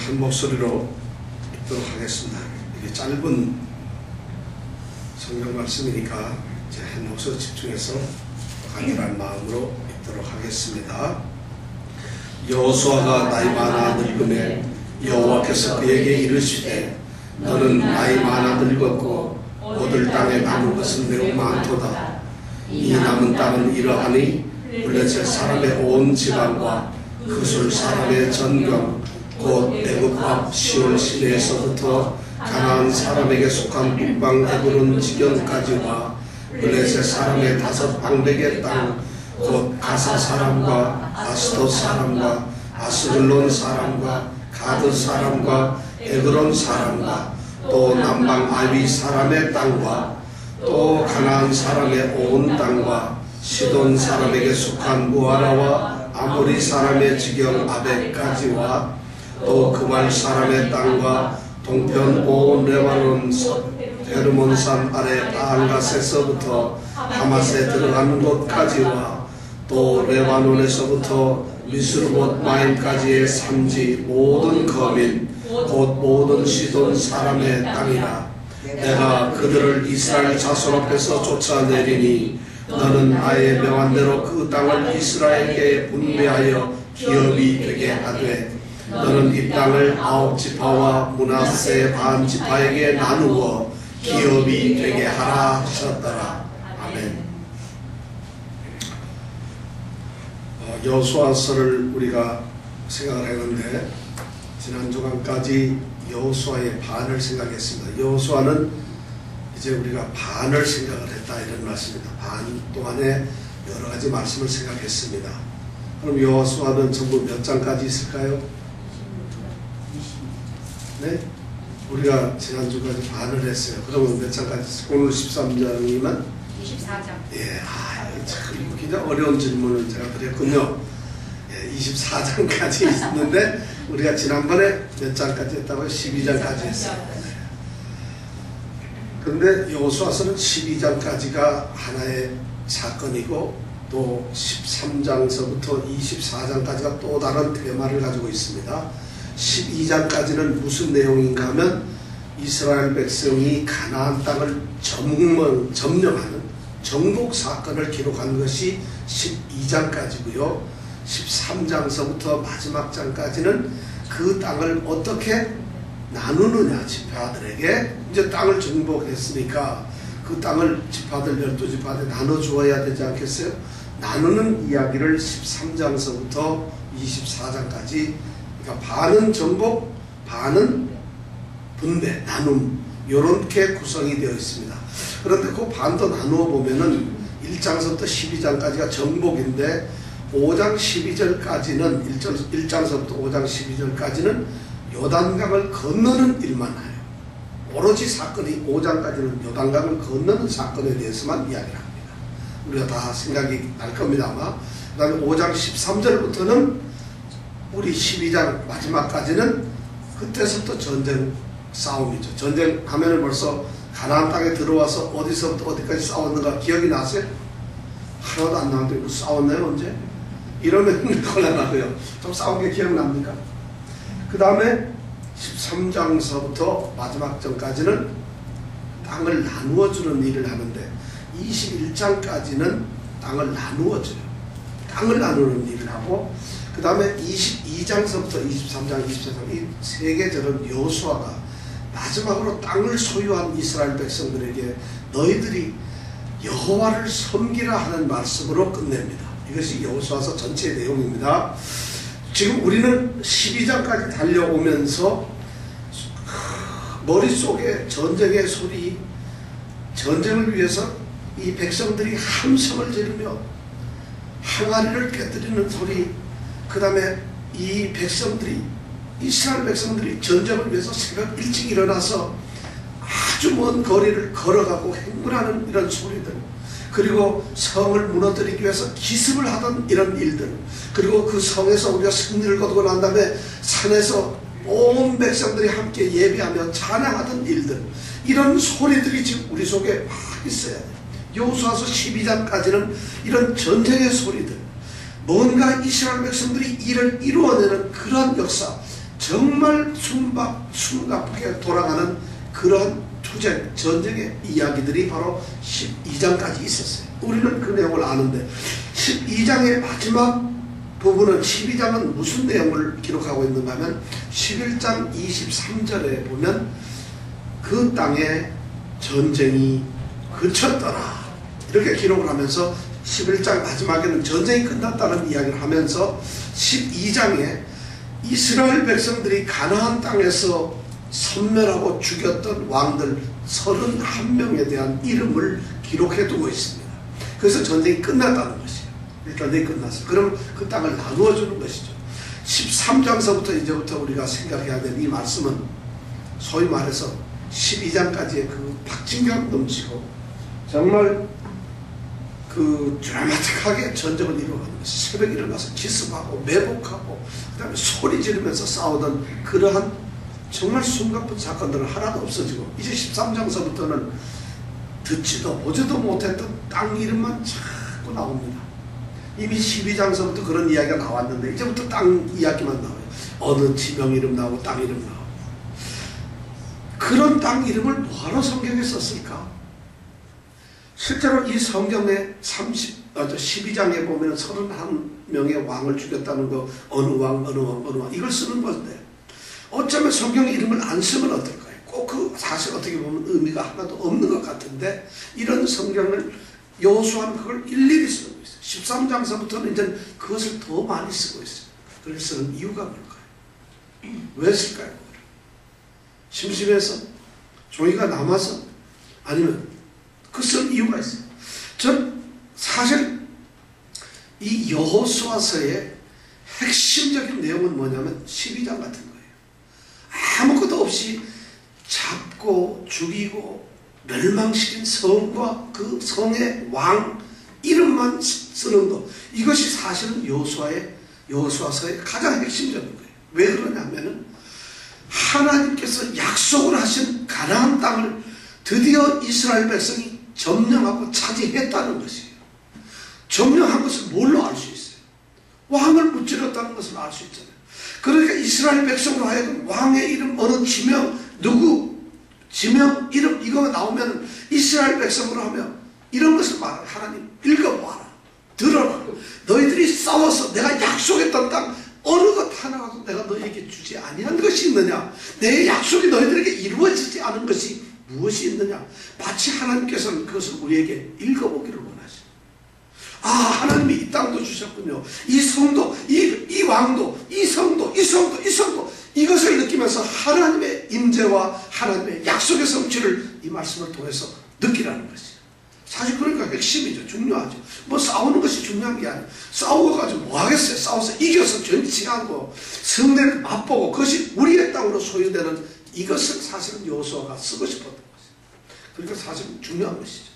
한 목소리로 읽도록 하겠습니다. 이게 짧은 성경 말씀이니까 제 한 목소리 집중해서 간절한 마음으로 읽도록 하겠습니다. 여호수아가 나이 많아 늙음에 여호와께서 그에게 이르시되 너는 나이 많아 늙었고 얻을 땅에 남은 것은 매우 많도다. 이 남은 땅은 이러하니 블레셋 사람의 온 지방과 그술 사람의 전경 곧 애굽 앞 시올 시내에서부터 가나안 사람에게 속한 북방 에브론 지경까지와 블레셋 사람의 5 방백의 땅 곧 가사 사람과 아스돗 사람과 아스글론 사람과 가드 사람과 에그론 사람과 또 남방 아위 사람의 땅과 또 가나안 사람의 온 땅과 시돈 사람에게 속한 무아라와 아모리 사람의 지경 아벡까지와 또 그발 사람의 땅과 동편 온 레바논 헤르몬산 아래 바알갓에서부터 하맛에 들어가는 곳까지와 또 레바논에서부터 미스르봇 마임까지의 산지 모든 거민 곧 모든 시돈 사람의 땅이라. 내가 그들을 이스라엘 자손 앞에서 쫓아내리니 너는 나의 명한 대로 그 땅을 이스라엘에게 분배하여 기업이 되게 하되 너는 이 땅을 9지파와 므낫세 반 지파에게 나누어 기업이 되게 하라 하셨더라. 아멘. 여호수아서를 우리가 생각을 했는데 지난 주간까지 여호수아의 반을 생각했습니다. 여호수아는 이제 우리가 반을 생각을 했다 이런 말씀입니다. 반 동안에 여러 가지 말씀을 생각했습니다. 그럼 여호수아는 전부 몇 장까지 있을까요? 네? 우리가 지난주까지 반을 했어요. 그러면 몇 장까지 있을까요? 오늘 13장이면? 24장. 예, 참 굉장히 어려운 질문을 제가 드렸군요. 예, 24장까지 있는데 우리가 지난번에 몇 장까지 했다고요? 12장까지 했어요. 그런데 여호수아서는 12장까지가 하나의 사건이고 또 13장서부터 24장까지가 또 다른 테마를 가지고 있습니다. 12장까지는 무슨 내용인가 하면 이스라엘 백성이 가나안 땅을 점령하는 정복 사건을 기록한 것이 12장까지고요. 13장서부터 마지막 장까지는 그 땅을 어떻게 나누느냐, 지파들에게 이제 땅을 정복했으니까 그 땅을 지파들 12지파한테 나눠주어야 되지 않겠어요? 나누는 이야기를 13장서부터 24장까지, 그러니까 반은 정복, 반은 분배, 나눔, 이렇게 구성이 되어 있습니다. 그런데 그 반도 나누어 보면은 1장서부터 12장까지가 정복인데 5장 12절까지는 1장서부터 5장 12절까지는 요단강을 건너는 일만 해요. 오로지 사건이 5장까지는 요단강을 건너는 사건에 대해서만 이야기를 합니다. 우리가 다 생각이 날 겁니다 아마. 그 다음에 5장 13절부터는 우리 12장 마지막까지는 그때서부터 전쟁 싸움이죠. 전쟁 하면은 벌써 가나안 땅에 들어와서 어디서부터 어디까지 싸웠는가 기억이 나세요? 하나도 안 나는데 싸웠나요 언제? 이러면 곤란하고요. 좀 싸운 게 기억납니까? 그 다음에 13장서부터 마지막 전까지는 땅을 나누어주는 일을 하는데 21장까지는 땅을 나누어줘요. 땅을 나누는 일을 하고 그 다음에 22장서부터 23장, 24장 이 세 계절은 여호수아가 마지막으로 땅을 소유한 이스라엘 백성들에게 너희들이 여호와를 섬기라 하는 말씀으로 끝냅니다. 이것이 여호수아서 전체의 내용입니다. 지금 우리는 12장까지 달려오면서 머릿속에 전쟁의 소리, 전쟁을 위해서 이 백성들이 함성을 지르며 항아리를 깨뜨리는 소리, 그 다음에 이 백성들이, 이스라엘 백성들이 전쟁을 위해서 새벽 일찍 일어나서 아주 먼 거리를 걸어가고 행군하는 이런 소리들, 그리고 성을 무너뜨리기 위해서 기습을 하던 이런 일들, 그리고 그 성에서 우리가 승리를 거두고 난 다음에 산에서 온 백성들이 함께 예배하며 찬양하던 일들, 이런 소리들이 지금 우리 속에 막 있어야 돼요. 여호수아서 12장까지는 이런 전쟁의 소리들, 뭔가 이스라엘 백성들이 일을 이루어내는 그런 역사, 정말 숨가쁘게 돌아가는 그러한 투쟁, 전쟁의 이야기들이 바로 12장까지 있었어요. 우리는 그 내용을 아는데 12장의 마지막 부분은 12장은 무슨 내용을 기록하고 있는가 하면 11장 23절에 보면 그 땅에 전쟁이 그쳤더라 이렇게 기록을 하면서 11장 마지막에는 전쟁이 끝났다는 이야기를 하면서 12장에 이스라엘 백성들이 가나안 땅에서 섬멸하고 죽였던 왕들 31명에 대한 이름을 기록해 두고 있습니다. 그래서 전쟁이 끝났다는 것이에요. 전쟁이 끝났어요. 그럼 그 땅을 나누어 주는 것이죠. 13장서부터 이제부터 우리가 생각해야 될 이 말씀은 소위 말해서 12장까지의 그 박진감 넘치고 정말 그 드라마틱하게 전쟁을 이루어가는 것이 새벽에 일어나서 기습하고 매복하고 그 다음에 소리 지르면서 싸우던 그러한 정말 숨가쁜 사건들은 하나도 없어지고 이제 13장서부터는 듣지도 보지도 못했던 땅 이름만 자꾸 나옵니다. 이미 12장서부터 그런 이야기가 나왔는데 이제부터 땅 이야기만 나와요. 어느 지명 이름 나오고 땅 이름 나오고. 그런 땅 이름을 뭐하러 성경에 썼을까? 실제로 이 성경의 12장에 보면 31명의 왕을 죽였다는 거 어느 왕 이걸 쓰는 건데 어쩌면 성경 이름을 안 쓰면 어떨까요? 꼭 그 사실 어떻게 보면 의미가 하나도 없는 것 같은데 이런 성경을 여호수아는 그걸 일일이 쓰고 있어요. 13장서부터는 이제 그것을 더 많이 쓰고 있어요. 그걸 쓰는 이유가 뭘까요? 왜 쓸까요? 심심해서? 종이가 남아서? 아니면 그 쓴 이유가 있어요. 전 사실 이 여호수아서의 핵심적인 내용은 뭐냐면 12장 같은 거예요. 아무것도 없이 잡고 죽이고 멸망시킨 성과 그 성의 왕 이름만 쓰는 것, 이것이 사실은 여호수아서의 가장 핵심적인 거예요. 왜 그러냐면은 하나님께서 약속을 하신 가나안 땅을 드디어 이스라엘 백성이 점령하고 차지했다는 것이에요. 점령한 것을 뭘로 알 수 있어요? 왕을 무찌렀다는 것을 알 수 있잖아요. 그러니까 이스라엘 백성으로 하여금 왕의 이름, 어느 지명, 누구, 지명, 이름, 이거 나오면 이스라엘 백성으로 하면 이런 것을 말하라. 하나님 읽어봐라. 들어라. 너희들이 싸워서 내가 약속했던 땅 어느 것 하나라도 내가 너희에게 주지 아니한 것이 있느냐? 내 약속이 너희들에게 이루어지지 않은 것이 무엇이 있느냐? 마치 하나님께서는 그것을 우리에게 읽어보기를 원하시죠. 아, 하나님이 이 땅도 주셨군요. 이 성도, 이 왕도, 이 성도, 이 성도, 이 성도, 이것을 느끼면서 하나님의 임재와 하나님의 약속의 성취를 이 말씀을 통해서 느끼라는 것이죠. 사실 그러니까 핵심이죠. 중요하죠. 뭐 싸우는 것이 중요한 게 아니에요. 싸우고 가지고 뭐 하겠어요. 싸워서 이겨서 견치하고 성내를 맛보고 그것이 우리의 땅으로 소유되는 이것을 사실은 여호수아가 쓰고 싶었던 것이죠. 그러니까 사실은 중요한 것이죠.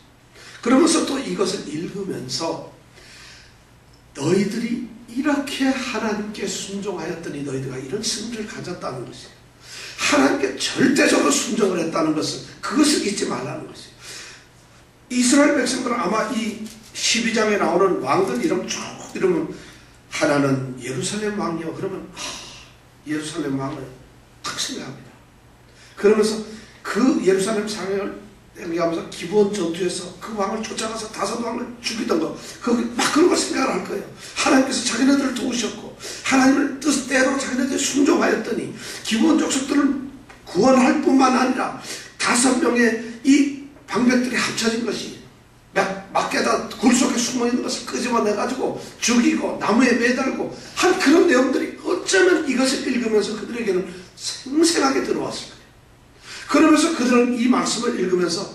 그러면서 또 이것을 읽으면서 너희들이 이렇게 하나님께 순종하였더니 너희들가 이런 승리를 가졌다는 것이에요. 하나님께 절대적으로 순종을 했다는 것은 그것을 잊지 말라는 것이에요. 이스라엘 백성들은 아마 이 12장에 나오는 왕들 이름 쭉 이러면 하나는 예루살렘 왕이요. 그러면 예루살렘 왕을 딱 생각합니다. 그러면서 그 예루살렘 상행을 얘기하면서 기브온 전투에서 그 왕을 쫓아가서 다섯 왕을 죽이던 거 막 그런 걸 생각을 할 거예요. 하나님께서 자기네들을 도우셨고 하나님을 뜻대로 자기네들이 순종하였더니 기브온 족속들을 구원할 뿐만 아니라 5명의 이 방백들이 합쳐진 것이 막게다 굴 속에 숨어있는 것을 끄집어내가지고 죽이고 나무에 매달고 한 그런 내용들이 어쩌면 이것을 읽으면서 그들에게는 생생하게 들어왔을 거예요. 그러면서 그들은 이 말씀을 읽으면서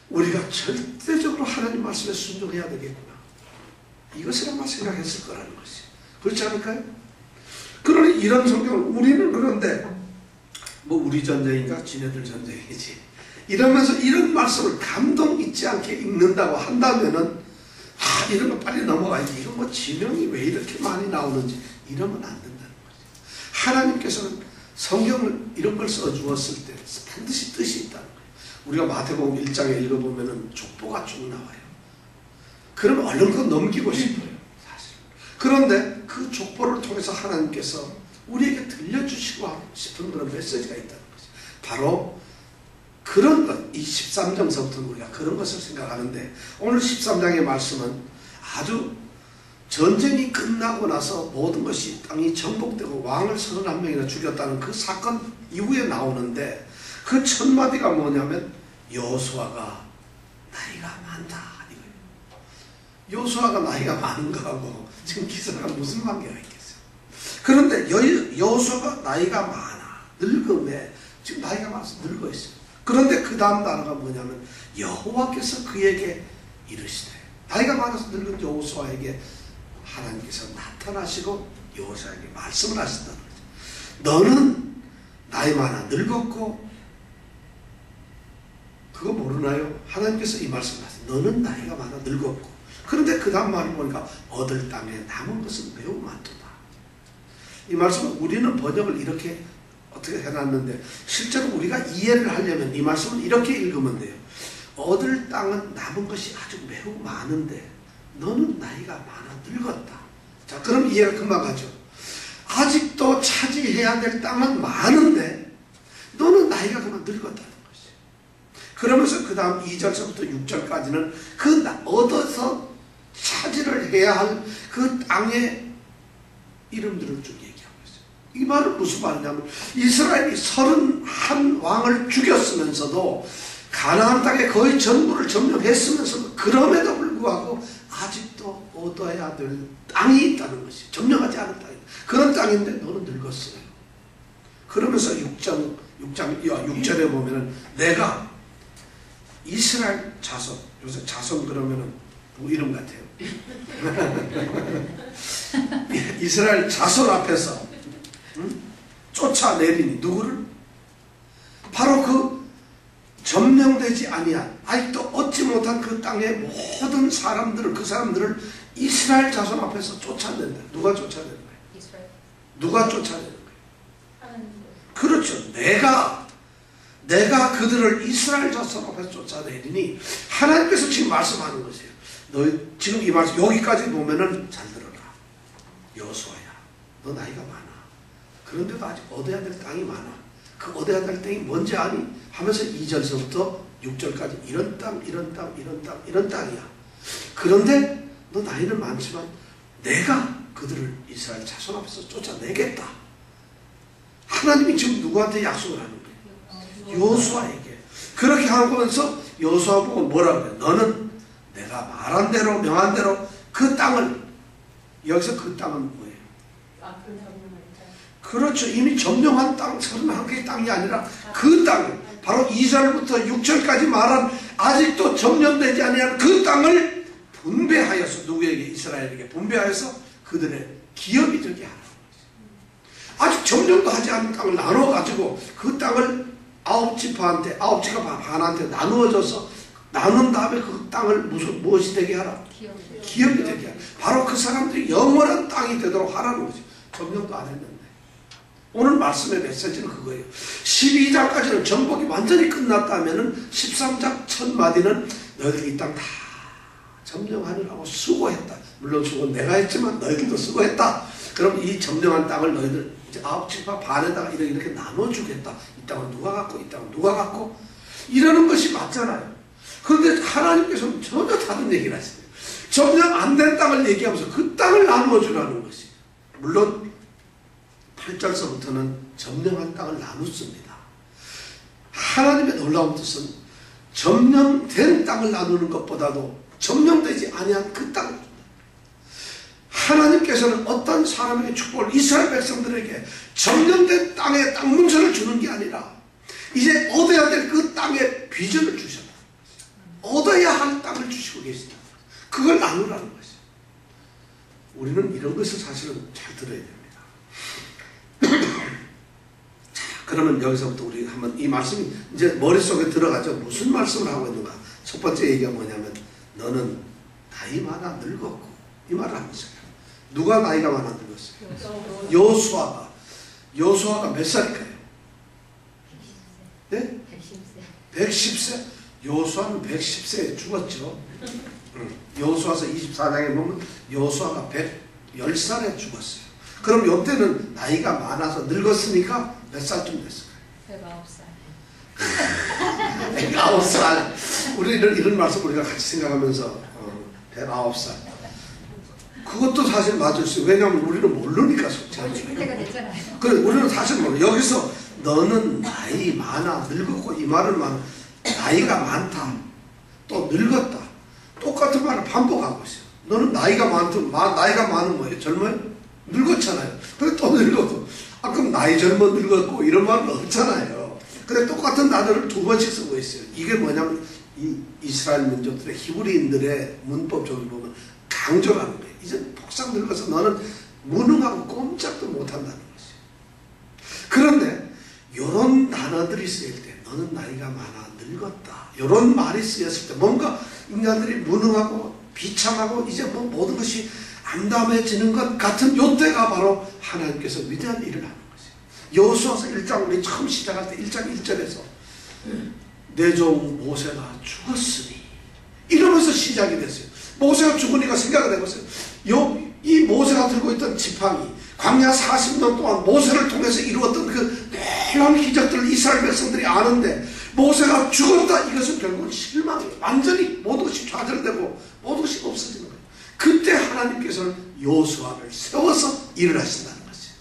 우리가 절대적으로 하나님 말씀에 순종해야 되겠구나, 이것을 아마 생각했을 거라는 것이 그렇지 않을까요? 그러니 이런 성경을 우리는 그런데 뭐 우리 전쟁인가 지네들 전쟁이지 이러면서 이런 말씀을 감동 있지 않게 읽는다고 한다면은 이런 거 빨리 넘어가야지. 이건 뭐 지명이 왜 이렇게 많이 나오는지 이러면 안 된다는 거죠. 하나님께서는 성경을 이런 걸 써주었을 때 반드시 뜻이 있다는 거예요. 우리가 마태복음 1장에 읽어보면은 족보가 쭉 나와요. 그러면 얼른 그거 넘기고 싶어요, 사실. 그런데 그 족보를 통해서 하나님께서 우리에게 들려주시고 싶은 그런 메시지가 있다는 거죠. 바로 그런 것, 이 13장서부터 우리가 그런 것을 생각하는데, 오늘 13장의 말씀은 아주 전쟁이 끝나고 나서 모든 것이 땅이 정복되고 왕을 31명이나 죽였다는 그 사건 이후에 나오는데, 그 첫 마디가 뭐냐면 여호수아가 나이가 많다 이거예요. 여호수아가 나이가 많은 거하고 지금 기사가 무슨 관계가 있겠어요? 그런데 여호수아가 나이가 많아, 늙음에 지금 나이가 많아서 늙어 있어요. 그런데 그 다음 단어가 뭐냐면 여호와께서 그에게 이르시되, 나이가 많아서 늙은 여호수아에게 하나님께서 나타나시고 여호수아에게 말씀을 하신다는 거죠. 너는 나이 많아 늙었고, 그거 모르나요? 하나님께서 이 말씀을 하세요. 너는 나이가 많아 늙었고, 그런데 그 다음 말을 보니까 얻을 땅에 남은 것은 매우 많도다. 이 말씀은 우리는 번역을 이렇게 어떻게 해놨는데, 실제로 우리가 이해를 하려면 이 말씀은 이렇게 읽으면 돼요. 얻을 땅은 남은 것이 아주 매우 많은데 너는 나이가 많아 늙었다. 자, 그럼 이해가 금방 가죠. 아직도 차지해야 될 땅은 많은데 너는 나이가 그만 늙었다는 것이. 그러면서 그 다음 2절서부터 6절까지는 그 얻어서 차지를 해야 할 그 땅의 이름들을 쭉 얘기하고 있어요. 이 말은 무슨 말이냐면, 이스라엘이 31왕을 죽였으면서도 가나안 땅에 거의 전부를 점령했으면서도 그럼에도 불구하고 아직도 얻어야 될 땅이 있다는 것이, 점령하지 않은 땅이, 그런 땅인데 너는 늙었어요. 그러면서 6절에 보면은 내가 이스라엘 자손, 요새 자손 그러면은 뭐 이름 같아요. 이스라엘 자손 앞에서 쫓아내리니 누구를? 바로 그 점령되지 아니한, 아직도 얻지 못한 그 땅의 모든 사람들을, 그 사람들을 이스라엘 자손 앞에서 쫓아낸다. 누가 쫓아내는 거예요? 이스라엘. 누가 쫓아내는 거예요? 하나님. 그렇죠. 내가 그들을 이스라엘 자손 앞에서 쫓아내리니, 하나님께서 지금 말씀하는 것이에요. 너희 지금 이 말씀 여기까지 보면은 잘 들어라. 여호수아야, 너 나이가 많아. 그런데도 아직 얻어야 될 땅이 많아. 그 얻어야 될 땅이 뭔지 아니? 하면서 2절서부터 6절까지 이런 땅, 이런 땅, 이런 땅, 이런 땅이야. 그런데 너 나이는 많지만 내가 그들을 이스라엘 자손 앞에서 쫓아내겠다. 하나님이 지금 누구한테 약속을 하는 거예요? 여호수아에게. 그렇게 하면서 여호수아 보고 뭐라고 그래요? 너는 내가 말한 대로, 명한 대로 그 땅을, 여기서 그 땅은 뭐예요? 그렇죠. 이미 점령한 땅, 31개의 땅이 아니라 그 땅, 바로 2절부터 6절까지 말한 아직도 점령되지 아니한 그 땅을 분배하여서, 누구에게? 이스라엘에게 분배하여서 그들의 기업이 되게 하는 거죠. 아직 점령도 하지 않은 땅을 나눠가지고 그 땅을 9지파한테, 9지파 반한테 나누어져서 나눈 다음에 그 땅을 무엇이 되게 하라? 기업이 되게 하라. 바로 그 사람들이 영원한 땅이 되도록 하라는 거죠. 점령도 안 했는데. 오늘 말씀의 메시지는 그거예요. 12장까지는 정복이 완전히 끝났다면은 13장 첫 마디는 너희들 이 땅 다 점령하느라고 수고했다. 물론 수고는 내가 했지만 너희들도 수고했다. 그럼 이 점령한 땅을 너희들 이제 9지파 반에다가 이렇게 나눠주겠다. 이 땅은 누가 갖고, 이 땅은 누가 갖고, 이러는 것이 맞잖아요. 그런데 하나님께서는 전혀 다른 얘기를 하시네요. 점령 안 된 땅을 얘기하면서 그 땅을 나누어주라는 것이. 물론 8절서부터는 점령한 땅을 나누습니다. 하나님의 놀라운 뜻은 점령된 땅을 나누는 것보다도 점령되지 아니한 그 땅을 준다. 하나님께서는 어떤 사람에게 축복을, 이스라엘 백성들에게 점령된 땅에 땅 문서를 주는 게 아니라 이제 얻어야 될 그 땅에 비전을 주셨다. 얻어야 할 땅을 주시고 계시다. 그걸 나누라는 것이죠. 우리는 이런 것을 사실은 잘 들어야 됩니다. 자, 그러면 여기서부터 우리 한번 이 말씀이 이제 머릿속에 들어가죠. 무슨 말씀을 하고 있는가? 첫 번째 얘기가 뭐냐면 너는 나이 많아 늙었고, 이 말을 하고 있어요. 누가 나이가 많아 늙었어요? 여호수아가 몇 살일까요? 네? 110세. 여호수아는 110세에 죽었죠. 여호수아서 24장에 보면 여호수아가 110살에 죽었어요. 그럼 요때는 나이가 많아서 늙었으니까 몇 살쯤 됐을까요? 109살. 109살. 우리는 이런 말씀 우리가 같이 생각하면서 109살. 그것도 사실 맞을 수 있어요. 왜냐하면 우리는 모르니까 솔직히. 죽을 때가 됐잖아요. 그래, 우리는 사실 몰라. 여기서 너는 나이 많아, 늙었고 이 말은 나이가 많다, 또 늙었다. 똑같은 말을 반복하고 있어요. 너는 나이가 많은 뭐예요? 젊어요? 늙었잖아요. 그래 또 늙었고. 그럼 나이 젊어 늙었고 이런 말은 없잖아요. 그래 똑같은 단어를 두 번씩 쓰고 있어요. 이게 뭐냐면 이 이스라엘 민족들의 히브리인들의 문법적으로 보면 강조하는 거예요. 이제 폭삭 늙어서 너는 무능하고 꼼짝도 못한다는 것이에요. 그런데 이런 단어들이 쓰일 때 너는 나이가 많아 늙었다 이런 말이 쓰였을 때 뭔가 인간들이 무능하고 비참하고 이제 뭐 모든 것이 암담해지는 것 같은 요때가 바로 하나님께서 위대한 일을 하는 것이에요. 여호수아서 1장 우리 처음 시작할 때 1장 1절에서 내 종 모세가 죽었으니 이러면서 시작이 됐어요. 모세가 죽으니까 생각을 해보세요. 이 모세가 들고 있던 지팡이, 광야 40년 동안 모세를 통해서 이루었던 그 놀라운 기적들을 이스라엘 백성들이 아는데 모세가 죽었다. 이것은 결국은 실망이에요. 완전히 모든 것이 좌절되고 모든 것이 없어지는 거예요. 그때 하나님께서는 여호수아를 세워서 일을 하신다는 것이에요.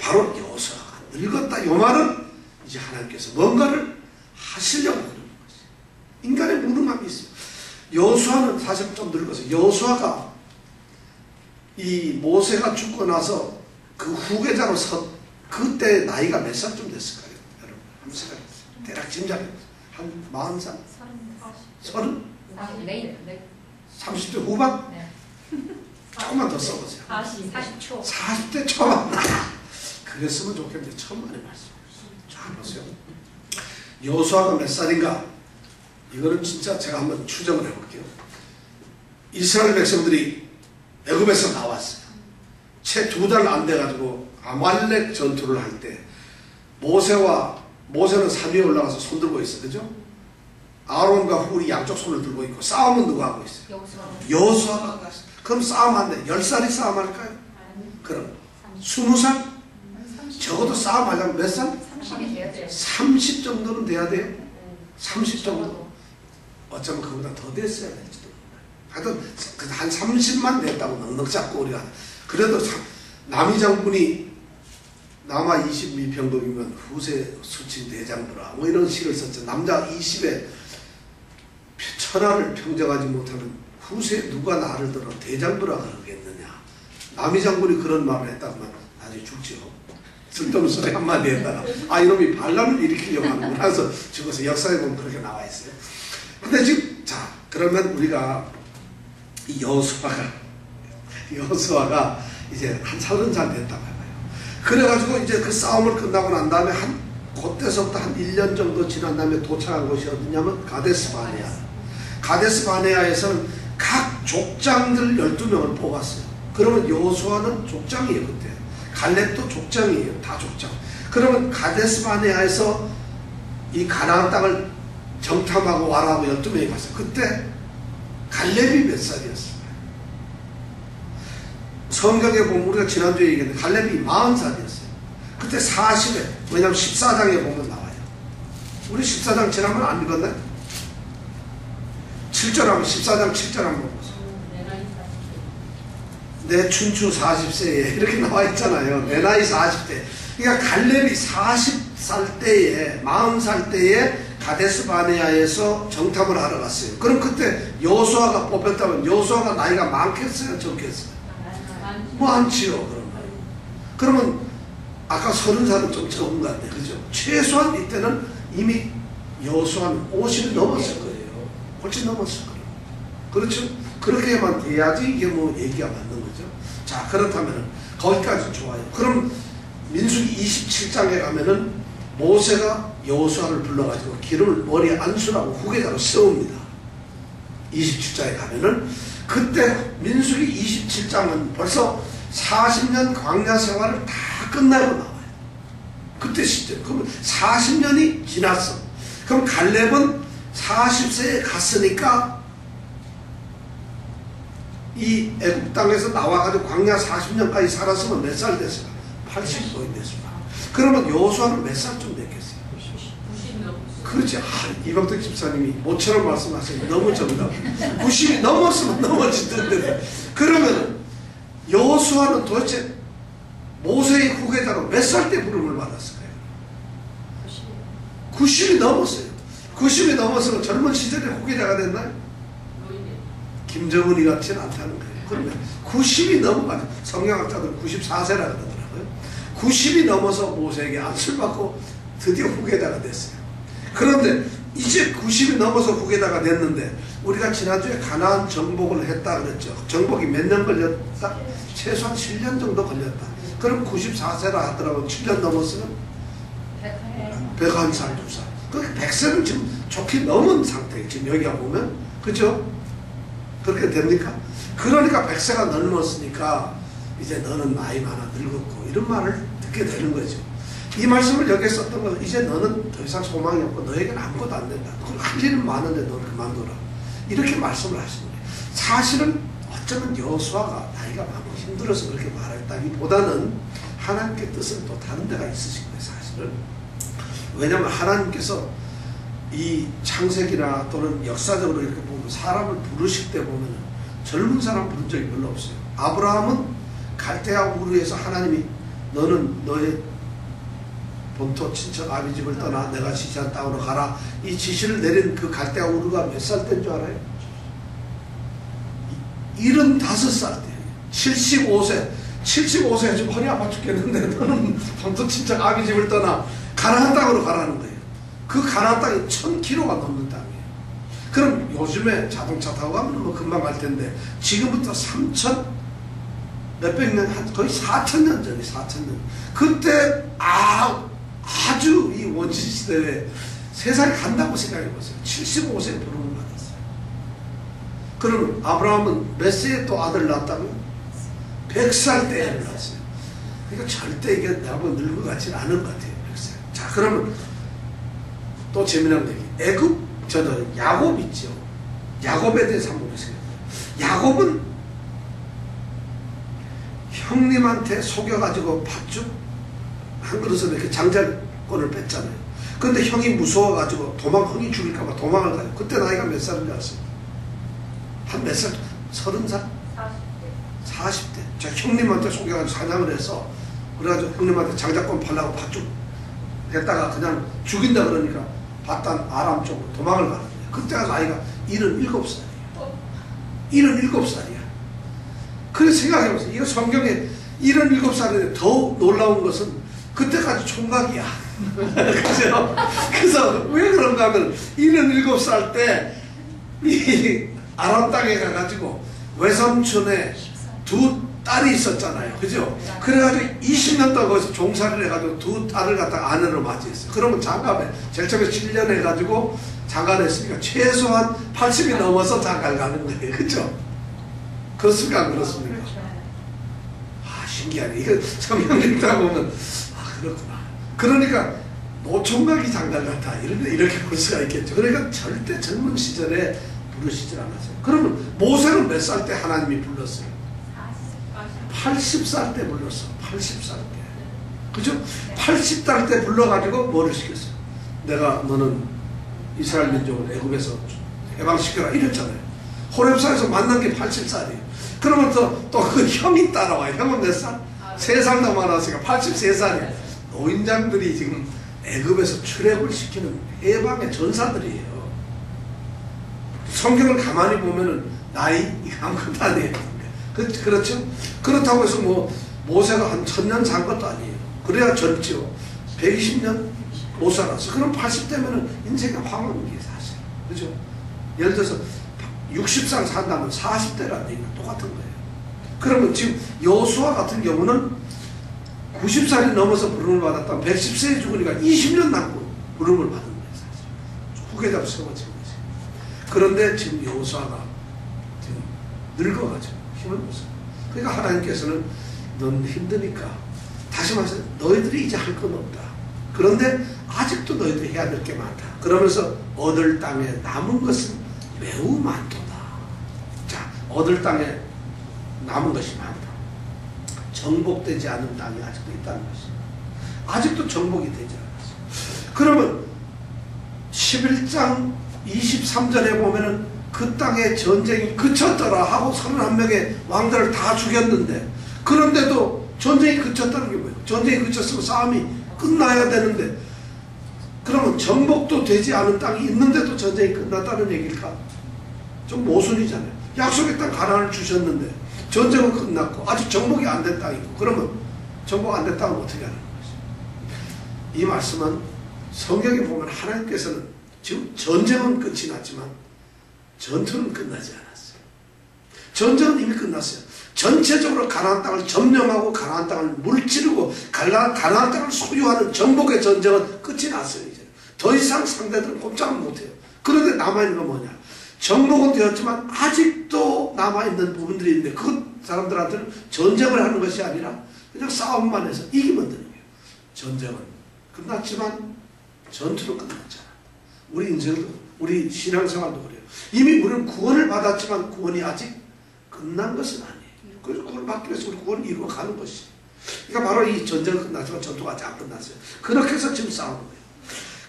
바로 여호수아가 늙었다. 이 말은 이제 하나님께서 뭔가를 하시려고 그러는 것이에요. 인간의 무능함이 있어요. 여호수아는 사실 좀 늙었어요. 여호수아가 이 모세가 죽고 나서 그 후계자로 그때 나이가 몇 살쯤 됐을까요? 여러분 한번 생각해보세요. 대략 짐작해보세요. 한 40살? 30? 30대 후반? 네. 조금만 더 써보세요. 40초. 40대 초반. 그랬으면 좋겠는데 천만의 말씀. 자 보세요. 여호수아가 몇 살인가? 이거는 진짜 제가 한번 추정을 해볼게요. 이스라엘 백성들이 애굽에서 나왔어요. 채 2달 안 돼가지고 아말렉 전투를 할 때 모세는 산 위에 올라가서 손 들고 있어, 그죠? 아론과 훌이 양쪽 손을 들고 있고 싸움은 누가 하고 있어요? 여호수아가 하고 있어요. 그럼 싸움하는데 10살이 싸움할까요? 그럼 20살? 적어도 싸움하려면 몇 살? 30이 돼야 돼요. 30 정도는 돼야 돼요? 30 정도? 어쩌면 그보다 더 됐어야 될지도 몰라요. 하여튼 한 30만 됐다고 넉넉 잡고 우리가 그래도 남이 장군이 남아 22평동이면 후세 수친 대장부라 뭐 이런 시를 썼죠. 남자 20에 천하를 평정하지 못하는 후세 누가 나를 들어 대장부라 그러겠느냐. 남이 장군이 그런 말을 했다면 나중에 죽죠. 쓸데없는 소리 한마디 했다가 이놈이 반란을 일으키려고 하는구나. 그래서 죽어서 역사에 보면 그렇게 나와 있어요. 근데 지금 자 그러면 우리가 이 여호수아가 이제 한 30살 됐다고 해봐요. 그래가지고 이제 그 싸움을 끝나고 난 다음에 그때서부터 한 1년 정도 지난 다음에 도착한 곳이 어디냐면 가데스 바네아. 가데스 바네아에서는 각 족장들 12명을 뽑았어요. 그러면 여호수아는 족장이에요. 그때 갈렙도 족장이에요. 다 족장. 그러면 가데스 바네아에서 이 가나안 땅을 정탐하고 와라고 12명이 갔어요. 그때 갈렙이 몇 살이었어요? 성경에 보면 우리가 지난주에 얘기했는데 갈렙이 40살이었어요. 그때 40에 왜냐하면 14장에 보면 나와요. 우리 14장 지나면 안 읽었나요? 7절 14장 7절 한번 보세요. 내 춘추 40세에 이렇게 나와 있잖아요. 내 나이 40대. 그러니까 갈렙이 40살 때에 40살 때에 가데스 바네아에서 정탐을 하러 갔어요. 그럼 그때 여호수아가 뽑혔다면 여호수아가 나이가 많겠어요? 적겠어요? 많지요. 그러면 아까 30살은 좀 적은 것 같아요. 그죠? 최소한 이때는 이미 여호수아는 50이 넘었을 거예요. 훨씬 넘었을 거예요. 그렇죠? 그렇게만 돼야지 이게 뭐 얘기가 맞는 거죠. 자 그렇다면 거기까지 좋아요. 그럼 민수기 27장에 가면은 모세가 여호수아를 불러가지고 기름을 머리에 안수라고 후계자로 세웁니다. 27장에 가면은 그때 민수기 27장은 벌써 40년 광야 생활을 다 끝나고 나와요. 그때 시점. 그러면 40년이 지났어. 그럼 갈렙은 40세에 갔으니까 이 애굽 땅에서 나와가지고 광야 40년까지 살았으면 몇 살 됐을까? 80岁 됐을까? 그러면 여호수아는 몇 살쯤 됐겠어요? 90 넘었어요. 그렇지. 이광택 집사님이 모처럼 말씀하세요. 너무 정답. 90이 넘었으면 넘어지던데. 그러면 여호수아는 도대체 모세의 후계자로 몇 살 때 부름을 받았을까요? 90이 넘었어요. 90이 넘어서 젊은 시절에 후계자가 됐나요? 김정은이 같지는 않다는 거예요. 그러면 90이 넘어가지고 성경학자들은 94세라 그러더라고요. 90이 넘어서 모세에게 안수를 받고 드디어 후계자가 됐어요. 그런데 이제 90이 넘어서 후계자가 됐는데 우리가 지난주에 가나안 정복을 했다 그랬죠. 정복이 몇 년 걸렸다? 최소한 7년 정도 걸렸다. 그럼 94세라 하더라고. 7년 넘었으면 101살, 2살. 그 100세는 지금 좋게 넘은 상태예요. 지금 여기 보면. 그죠? 그렇게 됩니까? 그러니까 100세가 넘었으니까 이제 너는 나이 많아 늙었고 이런 말을 듣게 되는 거죠. 이 말씀을 여기에 썼던 건 이제 너는 더 이상 소망이 없고 너에게는 아무것도 안 된다. 할 일은 많은데 너는 그만둬라. 이렇게 말씀을 하시는 거예요. 사실은 어쩌면 여호수아가 나이가 많고 힘들어서 그렇게 말했다기보다는 하나님께 뜻은 또 다른 데가 있으신 거예요. 사실은. 왜냐하면 하나님께서 이 창세기나 또는 역사적으로 이렇게 보면 사람을 부르실 때 보면 젊은 사람 부른 적이 별로 없어요. 아브라함은 갈대아 우르에서 하나님이 너는 너의 본토 친척 아비 집을 떠나 내가 지시한 땅으로 가라. 이 지시를 내린 그 갈대아 우르가 몇 살 때인 줄 알아요? 75살 때. 75세. 75세 지금 허리 아파 죽겠는데 너는 본토 친척 아비 집을 떠나 가나안 땅으로 가라는 거예요. 그 가나안 땅이 1000km가 넘는 땅이에요. 그럼 요즘에 자동차 타고 가면 뭐 금방 갈 텐데 지금부터 3000 몇백 년, 거의 4000년 전에 4000년. 그때 아주 이 원시 시대에 세상이 간다고 생각해 보세요. 75세에 부름을 받았어요. 그럼 아브라함은 몇 세에 또 아들 낳았다고요? 100살 때 애를 낳았어요. 그러니까 절대 이게 나하고 늙은 것 같지는 않은 것 같아요. 100살. 자, 그러면 또 재미난 얘기. 야곱 있죠. 야곱에 대해서 한번 보세요. 야곱은 형님한테 속여가지고 팥죽 한 그릇을 이렇게 장자권을 뺐잖아요. 그런데 형이 무서워가지고 형이 죽일까봐 도망을 가요. 그때 나이가 몇 살인지 아세요? 한 몇 살? 30살? 40대. 저 형님한테 속여가지고 사냥을 해서 그래가지고 형님한테 장자권 팔라고 팥죽 했다가 그냥 죽인다 그러니까 바단 아람 쪽으로 도망을 가는 거예요. 그때가 나이가 77살이에요. 77살이야. 그래서 생각해보세요. 이거 성경에 77살인데 더 놀라운 것은 그때까지 총각이야. 그죠? 그래서 왜 그런가 하면 77살 때 이 아람 땅에 가가지고 외삼촌에 두 딸이 있었잖아요. 그죠? 그래가지고 20년 동안 거기서 종살이를 해가지고 두 딸을 갖다가 아내로 맞이했어요. 그러면 장가에 제일 처음에 7년 해가지고 장가를 했으니까 최소한 80이 넘어서 장가를 가는 거예요. 그죠? 그렇습니까? 안 그렇습니까? 신기하네. 이거 성경 읽다 보면 그렇구나. 그러니까 노총각이 장가를 갔다 이렇게 볼 수가 있겠죠. 그러니까 절대 젊은 시절에 부르시질 않았어요. 그러면 모세는 몇 살 때 하나님이 불렀어요? 80살 때 불렀어. 80살 때. 그죠? 80살 때 불러가지고 뭐를 시켰어요? 내가 너는 이스라엘 민족을 애굽에서 해방시켜라 이랬잖아요. 호렙산에서 만난 게 80살이에요. 그러면 또 그 형이 따라와요. 형은 몇 살? 3살 더 많았으니까 83살이에요. 노인장들이 지금 애굽에서 출애굽을 시키는 해방의 전사들이에요. 성경을 가만히 보면은 나이 아무것도 아니에요. 그렇죠? 그렇다고 해서 뭐 모세가 한 1000년 산 것도 아니에요. 그래야 젊죠. 120년 못 살았어. 그럼 80대면은 인생의 황혼인 게 사실. 그죠? 예를 들어서 60살 산다면 40대라는 얘기가 똑같은 거예요. 그러면 지금 여호수아 같은 경우는 90살이 넘어서 부름을 받았다면 110세에 죽으니까 20년 남고 부름을 받은 거예요. 사실. 후계자로 세워진 거지. 그런데 지금 여호수아가 지금 늙어가지고 힘을 못 써. 그러니까 하나님께서는 넌 힘드니까 다시 말해서 너희들이 이제 할 건 없다. 그런데 아직도 너희들이 해야 될 게 많다. 그러면서 얻을 땅에 남은 것은 매우 많도다. 자, 얻을 땅에 남은 것이 많다. 정복되지 않은 땅이 아직도 있다는 것입니다. 아직도 정복이 되지 않았어요. 그러면 11장 23절에 보면은 그 땅에 전쟁이 그쳤더라 하고 31명의 왕들을 다 죽였는데, 그런데도 전쟁이 그쳤다는 게 뭐예요? 전쟁이 그쳤으면 싸움이 끝나야 되는데, 그러면 정복도 되지 않은 땅이 있는데도 전쟁이 끝났다는 얘기일까? 좀 모순이잖아요. 약속의 땅 가나안을 주셨는데 전쟁은 끝났고 아직 정복이 안 된 땅이고, 그러면 정복 안 된 땅은 어떻게 하는 것이죠? 이 말씀은 성경에 보면 하나님께서는 지금 전쟁은 끝이 났지만 전투는 끝나지 않았어요. 전쟁은 이미 끝났어요. 전체적으로 가나안 땅을 점령하고 가나안 땅을 물찌르고 가나안 땅을 소유하는 정복의 전쟁은 끝이 났어요. 이제 더 이상 상대들은 꼼짝을 못해요. 그런데 남아있는 건 뭐냐? 정복은 되었지만 아직도 남아있는 부분들이 있는데, 그 사람들한테는 전쟁을 하는 것이 아니라 그냥 싸움만 해서 이기면 되는 거예요. 전쟁은 끝났지만 전투는 끝났잖아. 우리 인생도, 우리 신앙생활도 그래요. 이미 우리는 구원을 받았지만 구원이 아직 끝난 것은 아니에요. 그래서 구원을 받기 위해서 우리 구원을 이루어가는 것이. 그러니까 바로 이 전쟁은 끝났지만 전투가 아직 안 끝났어요. 그렇게 해서 지금 싸우는 거예요.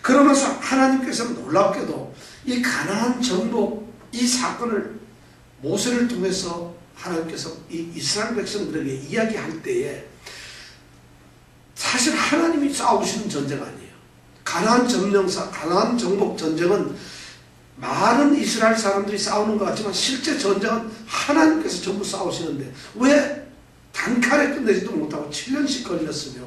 그러면서 하나님께서는 놀랍게도 이 가나안 정복 이 사건을 모세를 통해서 하나님께서 이 이스라엘 백성들에게 이야기할 때에 사실 하나님이 싸우시는 전쟁 아니에요. 가나안 점령사, 가나안 정복 전쟁은 많은 이스라엘 사람들이 싸우는 것 같지만 실제 전쟁은 하나님께서 전부 싸우시는데, 왜 단칼에 끝내지도 못하고 7년씩 걸렸으며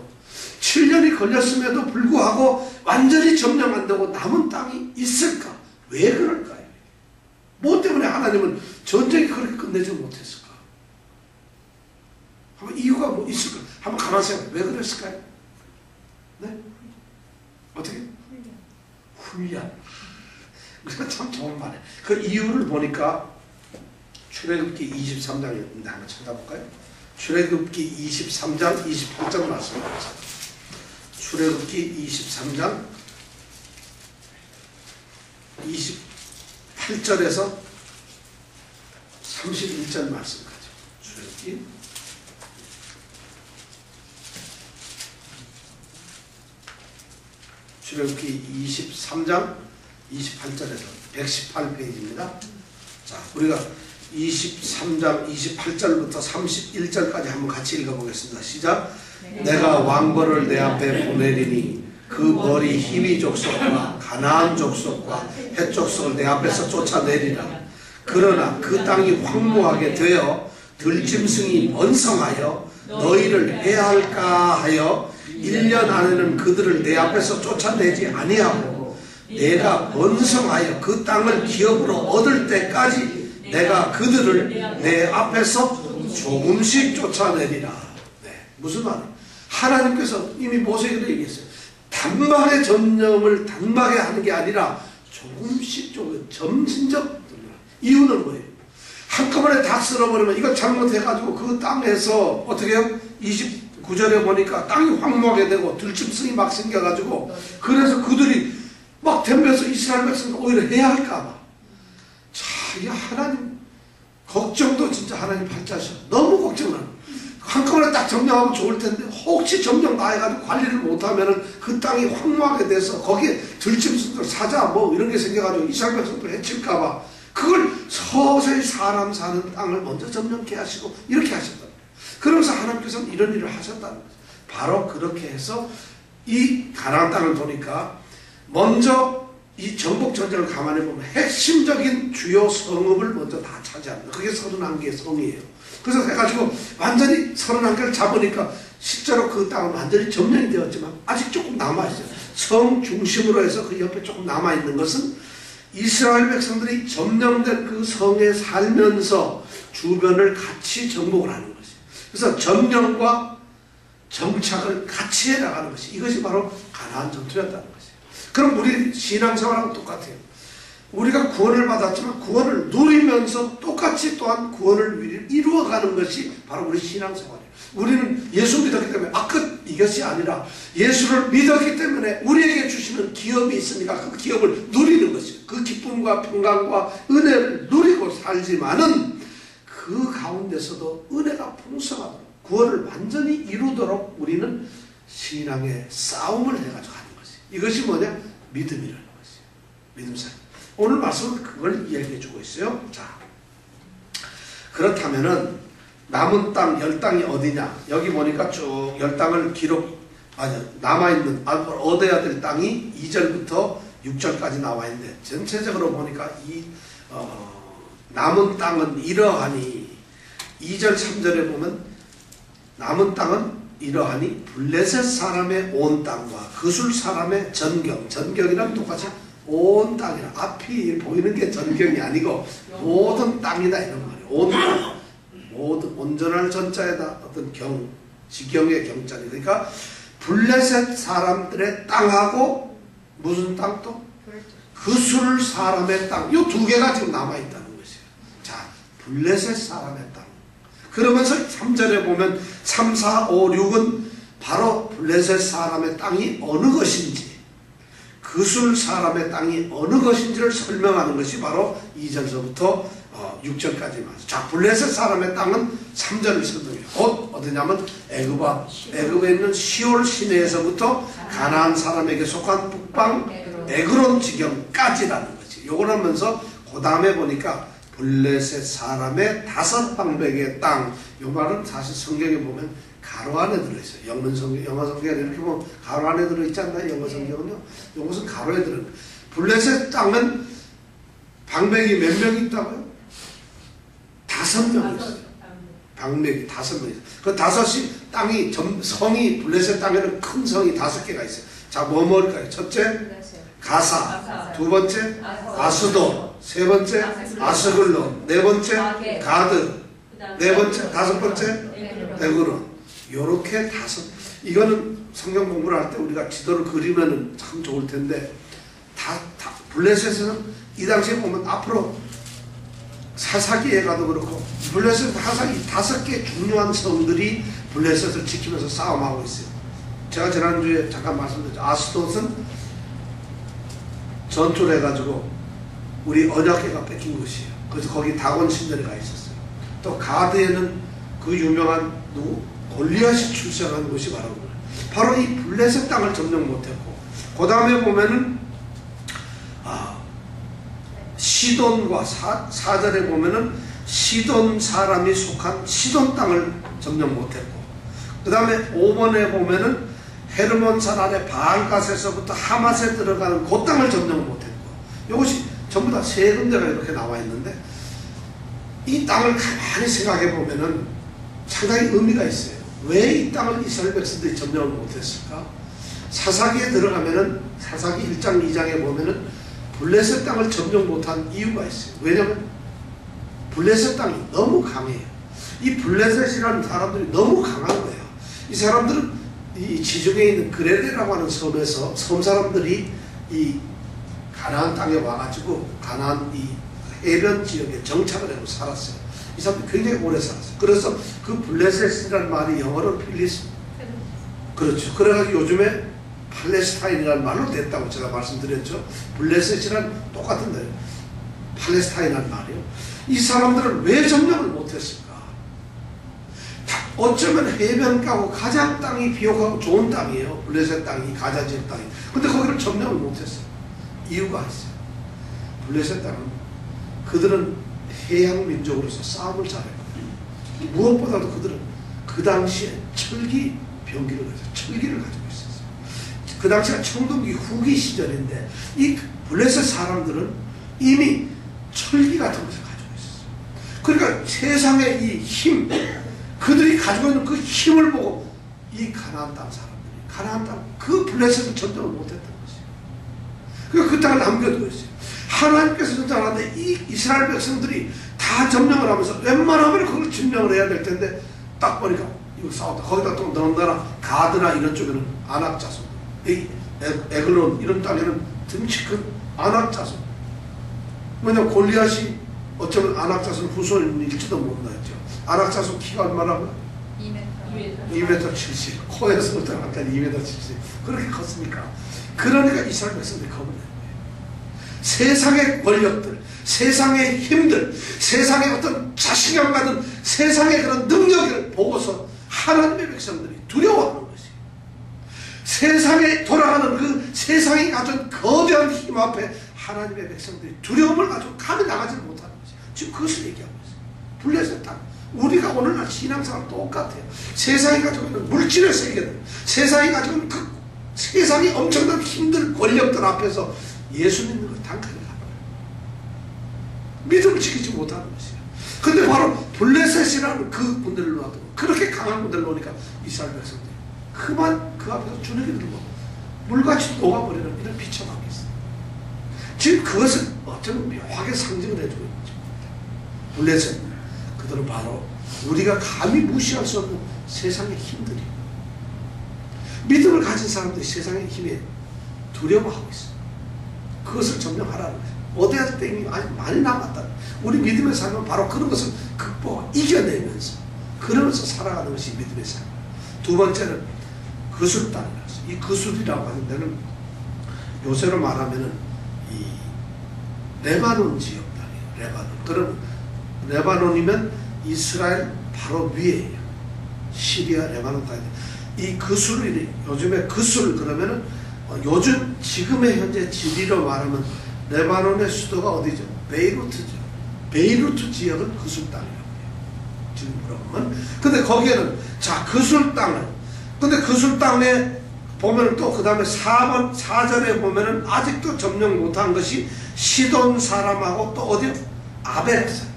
7년이 걸렸음에도 불구하고 완전히 점령 안 되고 남은 땅이 있을까? 왜 그럴까요? 뭐 때문에 하나님은 전쟁이 그렇게 끝내지 못했을까? 한번 이유가 뭐 있을까? 한번 가만 생각해. 왜 그랬을까요? 네? 어떻게? 훈련. 그러니까 참 좋은 말이에요. 그 이유를 보니까 출애굽기 23장인데 한번 찾아볼까요? 출애굽기 23장 28절 말씀입니다. 출애굽기 23장 28절에서 31절 말씀까지. 출애굽기 23장 28절에서 118페이지입니다. 자, 우리가 23장 28절부터 31절까지 한번 같이 읽어보겠습니다. 시작. 내가 왕벌을 내 앞에 보내리니 그 머리 히위 족속과 가나안 족속과 헷 족속을 내 앞에서 쫓아내리라. 그러나 그 땅이 황무하게 되어 들짐승이 번성하여 너희를 해할까 하여 1년 안에는 그들을 내 앞에서 쫓아내지 아니하고 내가 번성하여 그 땅을 기업으로 얻을 때까지 내가 그들을 내 앞에서 조금씩 쫓아내리라. 네, 무슨 말이에요? 하나님께서 이미 모세에게 얘기했어요. 단박에 점령을 단박에 하는 게 아니라 조금씩 점진적. 이유는 뭐예요? 한꺼번에 다 쓸어버리면 이거 잘못해가지고 그 땅에서 어떻게 해요? 29절에 보니까 땅이 황무하게 되고 들짐승이 막 생겨가지고, 그래서 그들이 막 덤벼서 이스라엘 백성을 오히려 해야 할까봐. 자, 이 하나님 걱정도 진짜 하나님 팔자셔. 너무 걱정하는. 한꺼번에 딱 점령하면 좋을 텐데 혹시 점령 다 해가지고 관리를 못하면은 그 땅이 황무하게 돼서 거기에 들짐승들 사자 뭐 이런 게 생겨가지고 이스라엘 백성들 해칠까봐 그걸 서서히 사람 사는 땅을 먼저 점령케 하시고 이렇게 하셨다. 그러면서 하나님께서는 이런 일을 하셨다는 거죠. 바로 그렇게 해서 이 가나안 땅을 보니까 먼저 이 정복 전쟁을 가만히 보면 핵심적인 주요 성읍을 먼저 다 차지합니다. 그게 31개의 성이에요. 그래서 해가지고 완전히 31개를 잡으니까 실제로 그 땅은 완전히 점령이 되었지만 아직 조금 남아있어요. 성 중심으로 해서 그 옆에 조금 남아있는 것은 이스라엘 백성들이 점령된 그 성에 살면서 주변을 같이 정복을 하는 것이에요. 그래서 점령과 정착을 같이 해나가는 것이, 이것이 바로 가나안 전투였다는 것이에요. 그럼 우리 신앙생활하고 똑같아요. 우리가 구원을 받았지만 구원을 누리면서 똑같이 또한 구원을 이루어가는 것이 바로 우리 신앙생활이에요. 우리는 예수 믿었기 때문에 끝 이것이 아니라 예수를 믿었기 때문에 우리에게 주시는 기업이 있으니까 그 기업을 누리는 것이에요. 그 기쁨과 평강과 은혜를 누리고 살지만은 그 가운데서도 은혜가 풍성하도록 구원을 완전히 이루도록 우리는 신앙의 싸움을 해가지고 하는 것이. 이것이 뭐냐? 믿음이라는 것이에요. 믿음 사람. 오늘 말씀은 그걸 이야기해 주고 있어요. 자, 그렇다면은 남은 땅, 열 땅이 어디냐? 여기 보니까 쭉 열 땅을 남아있는, 얻어야 될 땅이 2절부터 6절까지 나와 있는데, 전체적으로 보니까 남은 땅은 이러하니, 2절, 3절에 보면 남은 땅은 이러하니 블레셋 사람의 온 땅과 그술 사람의 전경, 전경이랑 똑같이 온 땅이라, 앞이 보이는 게 전경이 아니고 모든 땅이다 이런 말이에요. 온 땅, 모든 온전한 전자에다 어떤 지경의 경자니. 그러니까 블레셋 사람들의 땅하고 무슨 땅도? 그술 사람의 땅. 이 두 개가 지금 남아있다는 것이에요. 자, 블레셋 사람의 땅. 그러면서 3절에 보면 3, 4, 5, 6은 바로 블레셋 사람의 땅이 어느 것인지, 그술 사람의 땅이 어느 것인지를 설명하는 것이 바로 2절서부터 6절까지 말이죠. 자, 블레셋 사람의 땅은 3절을 설명해요. 곧 어디냐면 애굽에 있는 시올 시내에서부터 가나안 사람에게 속한 북방 에그론 지경까지라는 거지. 요걸 하면서 그 다음에 보니까 블레셋 사람의 5방백의 땅. 요 말은 사실 성경에 보면 가로 안에 들어있어요. 영어 성경에 이렇게 보면 가로 안에 들어있지 않나요? 영어 성경은요. 요것은 가로에 들어있는 거예요. 블레셋 땅은 방백이 몇 명 있다고요? 5명 있어요. 방백이 5명 있어요. 그 5이 땅이, 성이, 블레셋 땅에는 큰 성이 5개가 있어요. 자, 뭐일까요? 첫째, 가사. 두 번째, 아스도. 세 번째, 아스글론. 네 번째, 가드. 네 번째, 5번째, 에그론. 요렇게 5. 이거는 성경 공부를 할 때 우리가 지도를 그리면 참 좋을 텐데, 블레셋은 이 당시에 보면 앞으로 사사기에 가도 그렇고, 블레셋 항상 이 5개 중요한 성들이 블레셋을 지키면서 싸움하고 있어요. 제가 지난주에 잠깐 말씀드렸죠. 아스돗은 전투를 해가지고 우리 언약궤가 뺏긴 것이에요. 그래서 거기 다곤 신전에 가 있었어요. 또 가드에는 그 유명한 골리앗이 출생한 곳이 바로 이 블레셋 땅을 점령 못했고, 그 다음에 보면은 시돈과 4절에 보면은 시돈 사람이 속한 시돈 땅을 점령 못했고, 그 다음에 5번에 보면은 헤르몬산 아래 바알갓에서부터 하맛에 들어가는 그 땅을 점령 못했고, 이것이 전부 다 3군데가 이렇게 나와 있는데, 이 땅을 가만히 생각해 보면은 상당히 의미가 있어요. 왜 이 땅을 이스라엘 백성들이 점령을 못했을까? 사사기에 들어가면은, 사사기 1장 2장에 보면은 블레셋 땅을 점령 못한 이유가 있어요. 왜냐하면 블레셋 땅이 너무 강해요. 이 블레셋이라는 사람들이 너무 강한 거예요. 이 사람들은 이 지중해에 있는 그레데라고 하는 섬에서 섬 사람들이 이 가나안 땅에 와가지고 가나안 이 해변 지역에 정착을 하고 살았어요. 이 사람들이 굉장히 오래 살았어요. 그래서 그 블레셋이라는 말이 영어로 그렇죠. 그래가지고 요즘에 팔레스타인이라는 말로 됐다고 제가 말씀드렸죠. 블레셋이란 똑같은 말이에요. 팔레스타인이라는 말이에요. 이 사람들은 왜 점령을 못했을까? 어쩌면 해변가고 가장 땅이 비옥하고 좋은 땅이에요. 블레셋 땅이, 가자 지역 땅이. 근데 거기를 점령을 못했어요. 이유가 있어요. 블레셋 땅은 그들은 해양 민족으로서 싸움을 잘했거든요. 무엇보다도 그들은 그 당시에 철기 병기를 가지고 철기를 가지고 있었어요. 그 당시가 청동기 후기 시절인데 이 블레셋 사람들은 이미 철기 같은 것을 가지고 있었어요. 그러니까 세상의 이 힘, 그들이 가지고 있는 그 힘을 보고 이 가나안 땅 사람들이, 가나안 땅, 그 블레셋을 점령을 못했던 것이에요. 그러니까 그 땅을 남겨두었어요. 하나님께서 전장하는데 이 이스라엘 백성들이 다 점령을 하면서 웬만하면 그걸 점령을 해야 될 텐데, 딱 보니까 이거 싸웠다. 거기다 또 너무나 가드나 이런 쪽에는 아낙 자손, 에글론 이런 땅에는 등치 큰 아낙 자손. 왜냐면 골리앗이 어쩌면 아낙 자손 후손일지도 모른다했죠. 아낙 자손 키가 얼마나고요? 2m 70. 코에서부터 아까 2m 70. 그렇게 컸으니까. 그러니까 이스라엘 백성들이 겁을 낸 거예요. 세상의 권력들, 세상의 힘들, 세상의 어떤 자신감 가진 세상의 그런 능력을 보고서 하나님의 백성들이 두려워하는 것이에요. 세상에 돌아가는 그 세상이 가진 거대한 힘 앞에 하나님의 백성들이 두려움을 가지고 감히 나가지 못하는 것이에요. 지금 그것을 얘기하고 있어요. 블레셋 땅. 우리가 오늘날 신앙생활 똑같아요. 세상이 가지고 있는 물질의 세계들, 세상이 가지고 있는 그 세상이 엄청난 힘들 권력들 앞에서 예수 믿는 걸 단칼에 가버려요. 믿음을 지키지 못하는 것이에요. 근데 바로 블레셋이라는 그 분들을 놔두고 그렇게 강한 분들을 놓으니까 이스라엘 백성들이 그만 그 앞에서 주눅이 들고 물같이 녹아버리는 이런 비참함이 있어요. 지금 그것을 어쩌면 묘하게 상징을 해주고 있는 거죠. 블레셋, 그들은 바로 우리가 감히 무시할 수 없는 세상의 힘들이에요. 믿음을 가진 사람들이 세상의 힘에 두려워하고 있어요. 그것을 점령하라는 거예요. 어디에서 땡이 많이 남았다. 우리 믿음의 삶은 바로 그런 것을 극복하고 이겨내면서 그러면서 살아가는 것이 믿음의 삶이에요. 두 번째는 그술단이라고 했어요. 이 그술이라고 하는 데는 요새로 말하면은 이 레바논 지역 땅이에요. 레바논. 그럼 레바논이면 이스라엘 바로 위에요. 시리아, 레바논 땅인데 이 그술이 요즘에 그술 그러면은 요즘 지금의 현재 지리로 말하면 레바논의 수도가 어디죠? 베이루트죠. 베이루트 지역은 그술 땅이라고 해요. 지금 그러면 근데 거기에는 자 그술 땅을 근데 그술 땅에 보면은 또 그 다음에 4절에 보면은 아직도 점령 못한 것이 시돈 사람하고 또 어디요? 아벡 사람.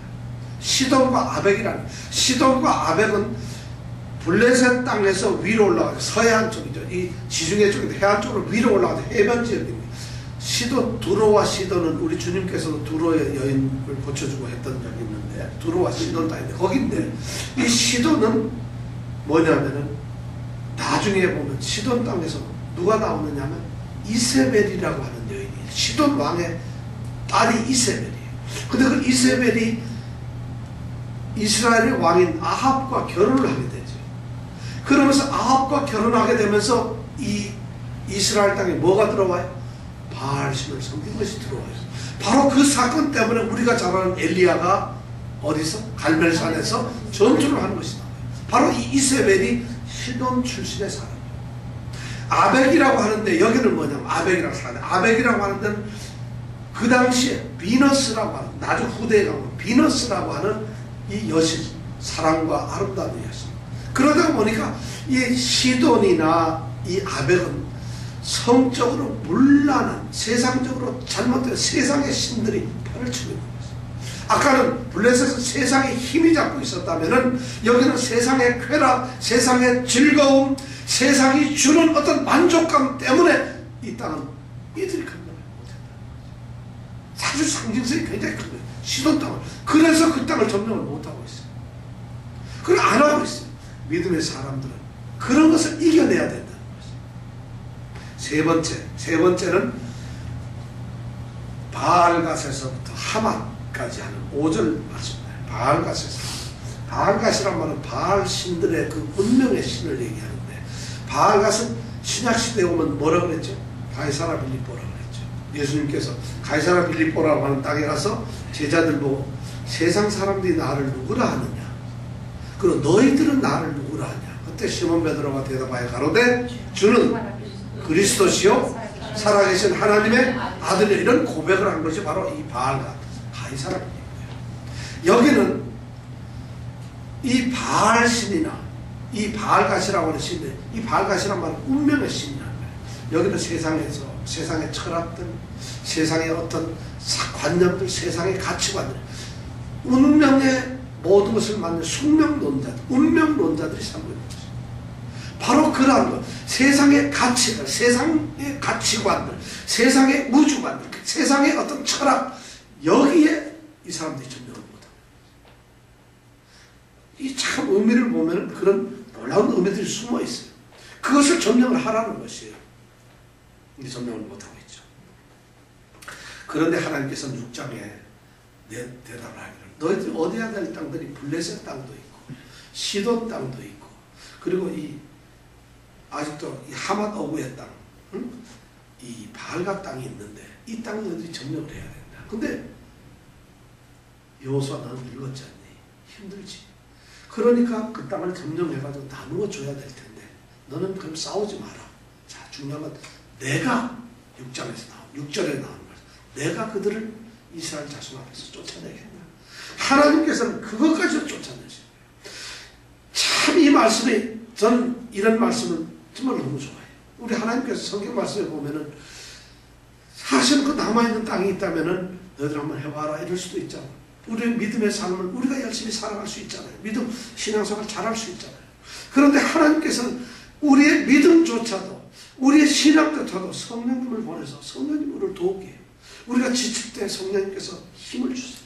시돈과 아벡이라는 시돈과 아벡은 블레셋 땅에서 위로 올라가서 서해안 쪽이죠. 이 지중해 쪽인데 해안 쪽으로 위로 올라가서 해변 지역입니다. 시돈, 두로와 시돈은 우리 주님께서도 두로의 여인을 고쳐주고 했던 적이 있는데 두로와 시돈 땅인데 거긴데 이 시돈은 뭐냐면은 나중에 보면 시돈 땅에서 누가 나오느냐면 이세벨이라고 하는 여인이 시돈 왕의 딸이 이세벨이에요. 근데 그 이세벨이 이스라엘의 왕인 아합과 결혼을 하게 되죠. 그러면서 아합과 결혼하게 되면서 이 이스라엘 땅에 뭐가 들어와요? 바알신을 섬긴 것이 들어와요. 바로 그 사건 때문에 우리가 잘 아는 엘리야가 어디서? 갈멜산에서 전투를 하는 것이 나와요. 바로 이 이세벨이 시돈 출신의 사람이에요. 아벡이라고 하는데 여기는 뭐냐면 아벡이라고 하는데 아벡이라고 하는 데는 그 당시에 비너스라고 하는 나중 후대에 가면 비너스라고 하는 이 여신, 사랑과 아름다운 여신. 그러다 보니까 이 시돈이나 이 아벡은 성적으로 문란한 세상적으로 잘못된 세상의 신들이 편을 치고 있는 것이죠. 아까는 블레셋은 세상에 힘이 잡고 있었다면은 여기는 세상의 쾌락, 세상의 즐거움, 세상이 주는 어떤 만족감 때문에 이 땅은 이들이 건너를 못했다. 사실 상징성이 굉장히 큰 거예요. 시돈 땅을. 그래서 그 땅을 점령을 못하고 있어요. 그걸 안 하고 있어요. 믿음의 사람들은 그런 것을 이겨내야 된다는 것이죠. 세 번째는 바알갓에서부터 하맛까지 하는 5절 말씀입니다. 바알갓에서. 바알갓이란 말은 바알 신들의 그 운명의 신을 얘기하는데 바알갓은 신약시대에 오면 뭐라고 그랬죠? 가이사라 빌립보라고 그랬죠. 예수님께서 가이사라 빌립보라고 하는 땅에 가서 제자들 보고 세상 사람들이 나를 누구라 하느냐 그리고 너희들은 나를 누구라 하냐. 그때 시몬 베드로가 대답하여 가로되 주는 그리스도시요 살아계신 하나님의 아들이라 이런 고백을 한 것이 바로 이 바알갓 가이사라 빌립보예요. 여기는 이 바알신이나 이 바알갓이라고 하는 신인데 이 바알갓이란 말은 운명의 신이라는 거예요. 여기는 세상에서 세상의 철학들 세상의 어떤 관념들 세상의 가치관들 운명의 모든 것을 만든 숙명론자들 운명론자들이 살고 있는 거죠. 바로 그러한 것 세상의 가치들 세상의 가치관들 세상의 우주관들 세상의 어떤 철학 여기에 이 사람들이 점령을 못합니다. 이 참 의미를 보면 그런 놀라운 의미들이 숨어 있어요. 그것을 점령을 하라는 것이에요. 근데 점령을 못하고 있죠. 그런데 하나님께서는 6장에 대답을 하기를 너희들이 얻어야 될 땅들이 블레셋 땅도 있고 시돈 땅도 있고 그리고 이 아직도 이 하맛 어구의 땅 이 바알각 땅이 있는데 이 땅을 너희들이 점령을 해야 된다. 근데 여호수아 너는 늙었지 않니? 힘들지. 그러니까 그 땅을 점령해가지고 나누어 줘야 될 텐데 너는 그럼 싸우지 마라. 자, 중요한 건 내가 6절에 나오는 거예요. 내가 그들을 이스라엘 자손 앞에서 쫓아내겠다. 하나님께서는 그것까지도 쫓아내시는 거예요. 참 이 말씀이, 저는 이런 말씀은 정말 너무 좋아요. 우리 하나님께서 성경 말씀에 보면은 사실 그 남아있는 땅이 있다면은 너희들 한번 해봐라 이럴 수도 있잖아요. 우리의 믿음의 삶을 우리가 열심히 살아갈 수 있잖아요. 믿음 신앙생활 잘할 수 있잖아요. 그런데 하나님께서는 우리의 믿음조차도, 우리의 신앙조차도 성령님을 보내서 성령님 우리를 도우게 해요. 우리가 지칠 때 성령님께서 힘을 주세요.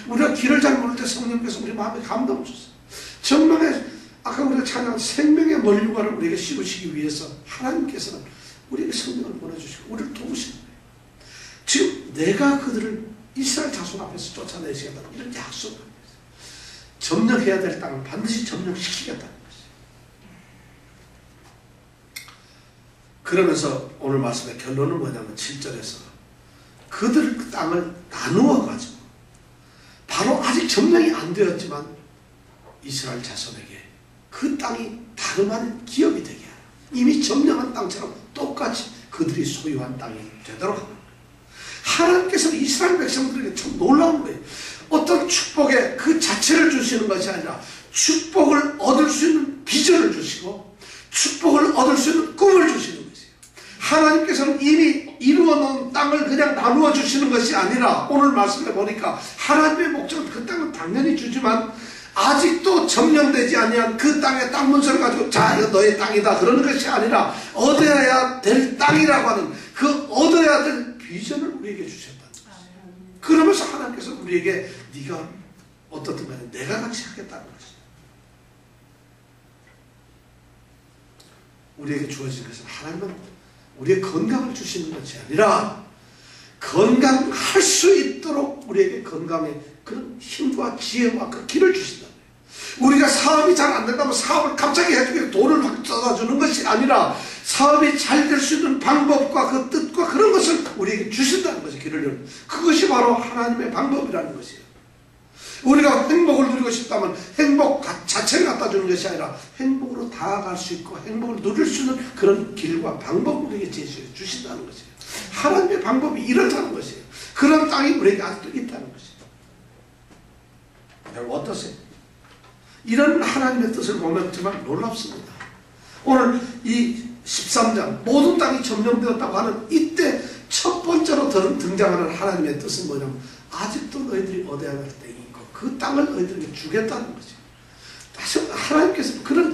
우리가 길을 잘 모를 때 성령님께서 우리 마음에 감동을 주세요. 정말 아까 우리가 찬양한 생명의 멀류관을 우리에게 씌우시기 위해서 하나님께서는 우리에게 성령을 보내주시고 우리를 도우시는 거예요. 지금 내가 그들을 이스라엘 자손 앞에서 쫓아내시겠다는 이런 약속을 합니다. 점령해야 될 땅을 반드시 점령시키겠다는 것이죠. 그러면서 오늘 말씀의 결론은 뭐냐면 7절에서 그들 그 땅을 나누어 가지고 바로 아직 점령이 안 되었지만 이스라엘 자손에게 그 땅이 다름 아닌 기업이 되게 하라. 이미 점령한 땅처럼 똑같이 그들이 소유한 땅이 되도록 하라. 하나님께서는 이스라엘 백성들에게 참 놀라운 거예요. 어떤 축복의 그 자체를 주시는 것이 아니라 축복을 얻을 수 있는 비전을 주시고 축복을 얻을 수 있는 꿈을 주시는 것이에요. 하나님께서는 이미 이루어 놓은 땅을 그냥 나누어 주시는 것이 아니라 오늘 말씀해 보니까 하나님의 목적은 그 땅은 당연히 주지만 아직도 점령되지 아니한 그 땅의 땅 문서를 가지고 자 이거 너의 땅이다 그러는 것이 아니라 얻어야 될 땅이라고 하는 그 얻어야 될 비전을 우리에게 주셨다. 그러면서 하나님께서 우리에게 네가 어떻든 간에 내가 같이 하겠다는 것이다. 우리에게 주어진 것은 하나님은 우리의 건강을 주시는 것이 아니라 건강할 수 있도록 우리에게 건강의 그런 힘과 지혜와 그 길을 주신다. 우리가 사업이 잘 안 된다면 사업을 갑자기 해주고 돈을 막 쏟아주는 것이 아니라 사업이 잘 될 수 있는 방법과 그 뜻과 그런 것을 우리에게 주신다는 것이 길을 열는 그것이 바로 하나님의 방법이라는 것이에요. 우리가 행복을 누리고 싶다면 행복 자체를 갖다 주는 것이 아니라 행복으로 다가갈 수 있고 행복을 누릴 수 있는 그런 길과 방법을 우리에게 제시해 주신다는 것이에요. 하나님의 방법이 이렇다는 것이에요. 그런 땅이 우리에게 아직도 있다는 것이에요. 여러분 어떠세요? 이런 하나님의 뜻을 보면 정말 놀랍습니다. 오늘 이 13장 모든 땅이 점령되었다고 하는 이때 첫 번째로 등장하는 하나님의 뜻은 뭐냐면 아직도 너희들이 얻어야 할 땅이 있고 그 땅을 너희들에게 주겠다는 거죠. 다시 하나님께서 그런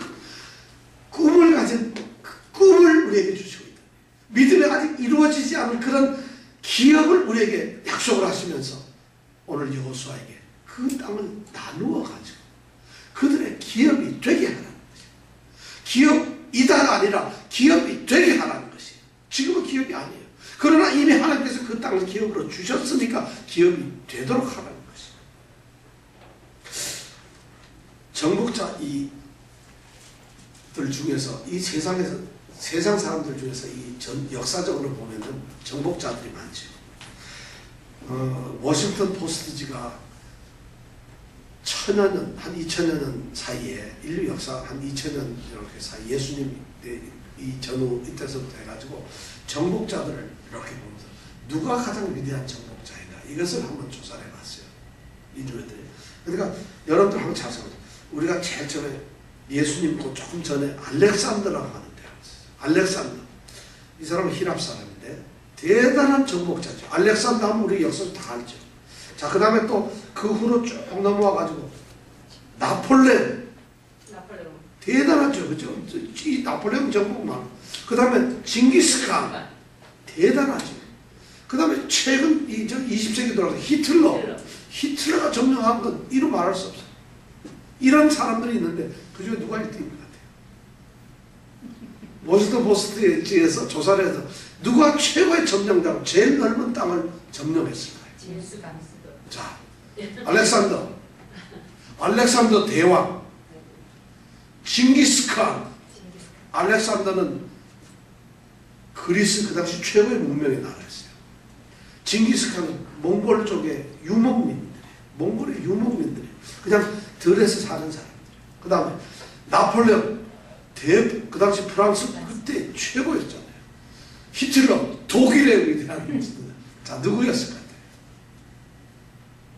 꿈을 가진 그 꿈을 우리에게 주시고 있다. 믿음이 아직 이루어지지 않은 그런 기업을 우리에게 약속을 하시면서 오늘 여호수아에게 그 땅을 나누어 가지고 그들의 기업이 되게 하라는 것이에요. 기업이다가 아니라 기업이 되게 하라는 것이에요. 지금은 기업이 아니에요. 그러나 이미 하나님께서 그 땅을 기업으로 주셨으니까 기업이 되도록 하라는 것이에요. 정복자 이들 중에서 이 세상에서 세상 사람들 중에서 이 역사적으로 보면은 정복자들이 많죠. 워싱턴 포스트지가 천여 년, 한 2000여 년 사이에 인류 역사 한 2000년 이렇게 사이 예수님 이 전후 이때서부터 해가지고 정복자들을 이렇게 보면서 누가 가장 위대한 정복자인가 이것을 한번 조사를 해봤어요. 인류애들이. 그러니까 여러분들 한번 잘 생각해보세요. 우리가 제일 전에 예수님 그 조금 전에 알렉산더라고 하는 데가 있어요. 알렉산더. 이 사람은 히랍 사람인데 대단한 정복자죠. 알렉산더 하면 우리 역사를 다 알죠. 자, 그 다음에 또 그 후로 쭉 넘어와가지고 나폴레옹 대단하죠. 그죠? 이 나폴레옹 정복만. 그 다음에 징기스칸 대단하죠. 그 다음에 최근 20세기 들어가서 히틀러가 점령한 건 이루 말할 수 없어요. 이런 사람들이 있는데 그 중에 누가 1등인 것 같아요? 워싱턴 포스트에서 조사를 해서 누가 최고의 점령자고 제일 넓은 땅을 점령했을까요? 자, 알렉산더 대왕, 징기스칸. 알렉산더는 그 그리스 그 당시 최고의 문명의 나라였어요. 징기스칸은 몽골 쪽의 유목민들이, 몽골의 유목민들이 그냥 들에서 사는 사람들. 그 다음에 나폴레옹, 그 당시 프랑스 그때 최고였잖아요. 히틀러, 독일의 위대한 자, 누구였을 것 같아요?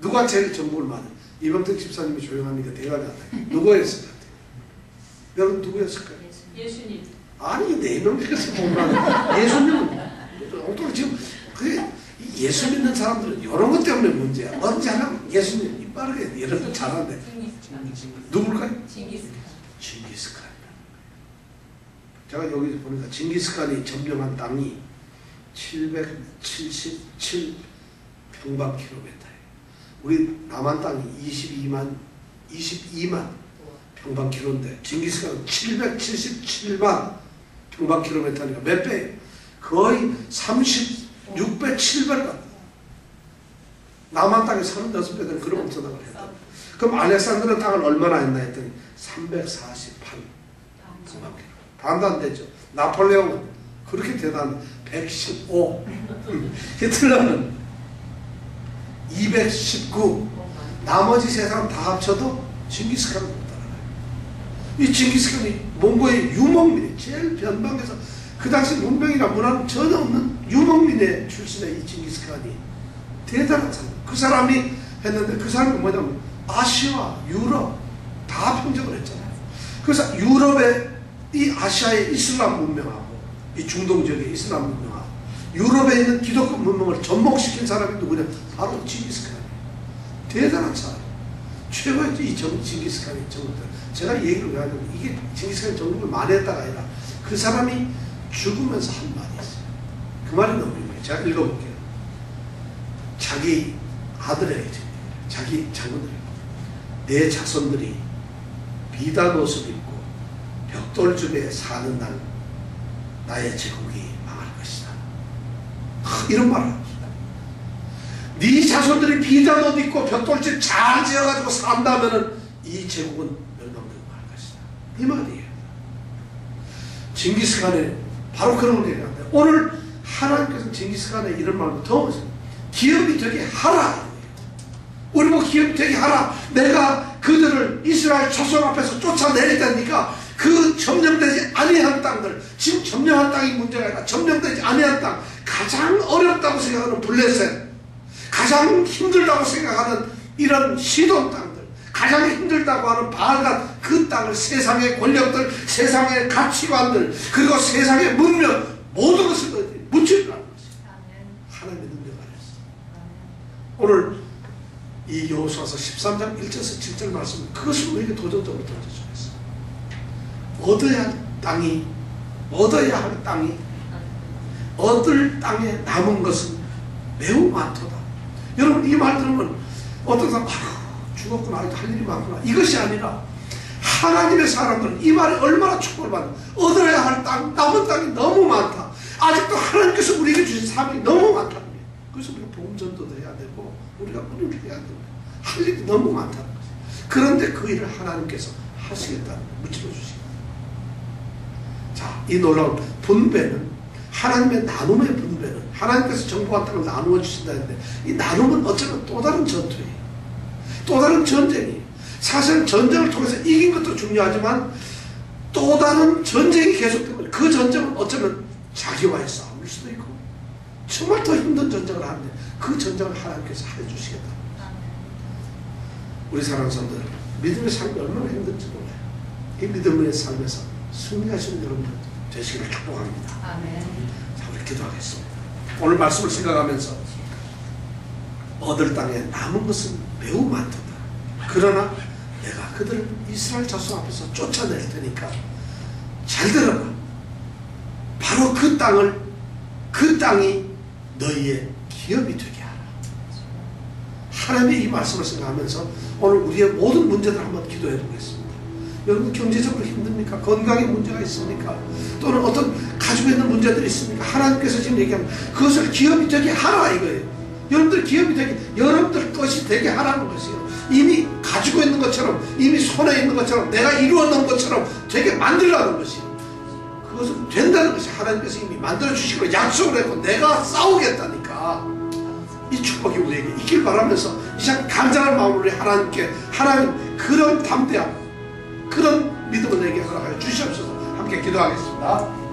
누가 제일 정보를 많이? 이범택 집사님이 조용하니까 대화가 안 나요. 누구였을 것 같아요? 여러분 누구였을까요? 예수님. 아니, 4명 중에서 보면 예수님은 엉뚱히 지금 예수 믿는 사람들은 이런 것 때문에 문제야. 언제 하나 예수님 입 빠르게 이런 거 잘하는데 누굴까요? 징기스칸. 제가 여기서 보니까 징기스칸이 점령한 땅이 777 평방킬로미터예요. 우리 남한 땅이 22만 평방킬로인데 징기스칸은 777만 평방킬로미터니까 몇 배? 거의 36배, 7배를 갖다. 남한 땅에 36배 되는 그런 엄청난 걸 했다. 그럼 알렉산드르 땅을 얼마나 했나 했더니 348 평방킬로미터. 반도 안 되죠. 나폴레옹은 그렇게 대단한 115. 히틀러는 219. 나머지 세 사람 다 합쳐도 징기스칸은 못 따라가요. 이 징기스칸이 몽고의 유목민이 제일 변방에서 그 당시 문명이나 문화는 전혀 없는 유목민의 출신의 이 징기스칸이 대단한 사람. 그 사람이 했는데 그 사람이 뭐냐면 아시아, 유럽 다 평정을 했잖아요. 그래서 유럽의 이 아시아의 이슬람 문명하고 이 중동 지역의 이슬람 문명하고 유럽에 있는 기독교 문명을 접목시킨 사람이 누구냐? 바로 징기스칸이에요. 대단한 사람. 최고의 이 징기스칸이 정복된. 제가 얘기를 왜 하냐면 이게 징기스칸이 정복을 많이 했다가 아니라 그 사람이 죽으면서 한 말이 있어요. 그 말이 너무 유명해요. 제가 읽어볼게요. 자기 아들에게 자기 장군들에게 내 자손들이 비단 옷을 입고 벽돌집에 사는 날 나의 제국이 망할 것이다. 이런 말을 합니다. 네 자손들이 비단 옷 입고 벽돌집 잘 지어가지고 산다면은 이 제국은 멸망되고 말 것이다. 이 말이에요. 징기스칸의 바로 그런 걸 얘기하는데 오늘 하나님께서 징기스칸의 이런 말을 더 기업이 되게 하라. 우리 뭐 기업이 되게 하라. 내가 그들을 이스라엘 조선 앞에서 쫓아내릴 테니까 그 점령되지 아니한 땅들, 지금 점령한 땅이 문제가 아니라 점령되지 아니한 땅, 가장 어렵다고 생각하는 블레셋, 가장 힘들다고 생각하는 이런 시돈 땅들, 가장 힘들다고 하는 바알간 그 땅을 세상의 권력들, 세상의 가치관들, 그리고 세상의 문명 모든 것을 묻히라는 것이에요. 하나님의 능력 안에서. 오늘 이 여호수아서 13장 1절에서 7절 말씀은 그것을 우리에게 도전적으로 던져주고 있어요. 얻어야 할 땅이 얻을 땅에 남은 것은 매우 많도다. 여러분 이 말 들으면 어떤 사람 죽었구나, 할 일이 많구나, 이것이 아니라 하나님의 사람들은 이 말에 얼마나 축복을 받는, 얻어야 할 땅, 남은 땅이 너무 많다. 아직도 하나님께서 우리에게 주신 삶이 너무 많다는 거예요. 그래서 우리가 복음 전도도 해야 되고 우리가 뿌리를 해야 되고 할 일이 너무 많다는 거죠. 그런데 그 일을 하나님께서 하시겠다는 묻혀 주시고, 자, 이 놀라운 분배는 하나님의 나눔의 분배는 하나님께서 정복한 땅을 나누어 주신다 했는데 이 나눔은 어쩌면 또 다른 전투예요. 또 다른 전쟁이에요. 사실 전쟁을 통해서 이긴 것도 중요하지만 또 다른 전쟁이 계속되고 그 전쟁은 어쩌면 자기와의 싸움일 수도 있고 정말 더 힘든 전쟁을 하는데 그 전쟁을 하나님께서 해주시겠다. 우리 사랑하는 성도들, 믿음의 삶이 얼마나 힘든지 몰라요. 이 믿음의 삶에서 승리하시는 여러분들 되시기를 축복합니다. 아멘. 자, 우리 기도하겠습니다. 오늘 말씀을 생각하면서 얻을 땅에 남은 것은 매우 많다. 그러나 내가 그들을 이스라엘 자손 앞에서 쫓아낼 테니까 잘 들어라. 바로 그 땅이 너희의 기업이 되게 하라. 하나님의 이 말씀을 생각하면서 오늘 우리의 모든 문제들 한번 기도해 보겠습니다. 여러분 경제적으로 힘듭니까? 건강에 문제가 있습니까? 또는 어떤 가지고 있는 문제들이 있습니까? 하나님께서 지금 얘기하면 그것을 기업이 되게 하라 이거예요. 여러분들 기업이 되게, 여러분들 것이 되게 하라는 것이에요. 이미 가지고 있는 것처럼, 이미 손에 있는 것처럼, 내가 이루어 놓은 것처럼 되게 만들라는 것이에요. 그것은 된다는 것이 하나님. 하나님께서 이미 만들어 주시고 약속을 했고 내가 싸우겠다니까 이 축복이 우리에게 있길 바라면서 이상 간절한 마음으로 우리 하나님께 하나님 그런 담대함 그런 믿음을 내게 허락하여 주시옵소서. 함께 기도하겠습니다.